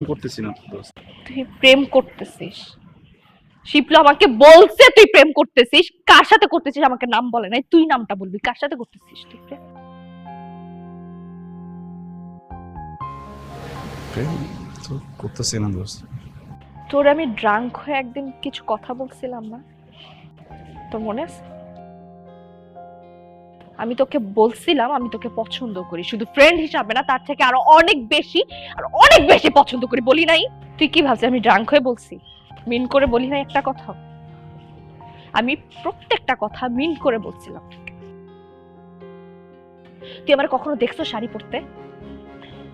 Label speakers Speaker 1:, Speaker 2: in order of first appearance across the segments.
Speaker 1: করতেছি না দোস্ত।
Speaker 2: তুই প্রেম করতেছিস? শিপলু আমাকে বলছে তুই প্রেম করতেছিস। কার সাথে করতেছিস আমাকে নাম বলে নাই, তুই নামটা বলবি। কার সাথে করতেছিস তুই প্রেম?
Speaker 1: প্রেম তো করতেছি না দোস্ত।
Speaker 2: তোর আমি ড্রাঙ্ক হয়ে একদিন কিছু কথা বলছিলাম না, তোর মনে আছে? আমি তোকে বলছিলাম আমি তোকে পছন্দ করি, শুধু ফ্রেন্ড হিসাবে না, তার থেকে আরো অনেক বেশি, আর অনেক বেশি পছন্দ করি। বলি নাই? তুই কি ভাবছিস আমি ড্রাঙ্ক হয়ে বলছি? মিন করে বলি নাই একটা কথা? আমি প্রত্যেকটা কথা মিন করে বলছিলাম। তুই আমার কখনো দেখছো শাড়ি পরতে?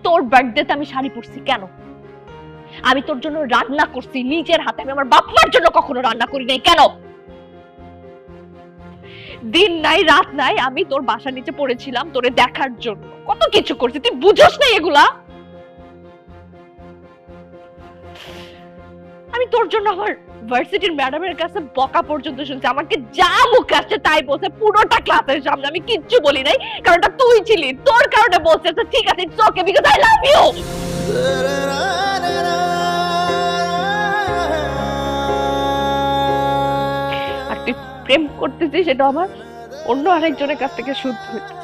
Speaker 2: তোর বার্থডেতে আমি শাড়ি পরছি কেন? আমি তোর জন্য রান্না করছি নিজের হাতে, আমি আমার বাপ মার জন্য কখনো রান্না করি নাই কেন? দিন নাই রাত নাই আমি তোর বাসার নিচে পড়েছিলাম তোরে দেখার জন্য, কত কিছু করছি, তুই বুঝোস না এগুলা? আমি তোর জন্য আমার ভার্সিটির ম্যাডামের কাছে বকা পর্যন্ত শুনছি, আমাকে যা মুখে আসছে তাই বলছে পুরোটা ক্লাসের সামনে, আমি কিচ্ছু বলি নাই, কারণ এটা তুই ছিলি, তোর কারণে বলছে। ঠিক আছে, it's okay, because I love you. আর তুই প্রেম করতেছিস সেটা আমার অন্য আরেকজনের কাছ থেকে শুনতে হচ্ছে,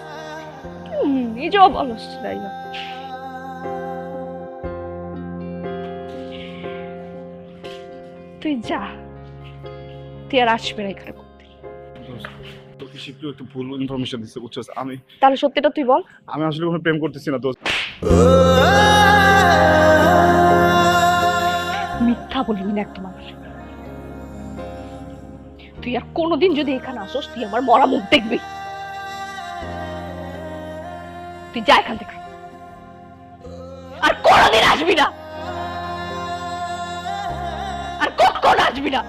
Speaker 2: নিজেও বলস তাই না? তুই যা, তুই আর আসবি না এখানে করতে।
Speaker 1: তোকে শিপলু একটু ভুল ইনফরমেশন দিচ্ছে, বুঝছস?
Speaker 2: তাহলে সত্যিটা তুই বল।
Speaker 1: আমি আসলে কোনো প্রেম করতেছি না দোস্ত।
Speaker 2: মিথ্যা বলবি না একদম আমার। তুই আর কোনোদিন যদি এখানে আসোস তুই আমার মরা মুখ দেখবি। তুই যা এখান থেকে, আর কোনোদিন আসবি না, আর কখন আসবি না।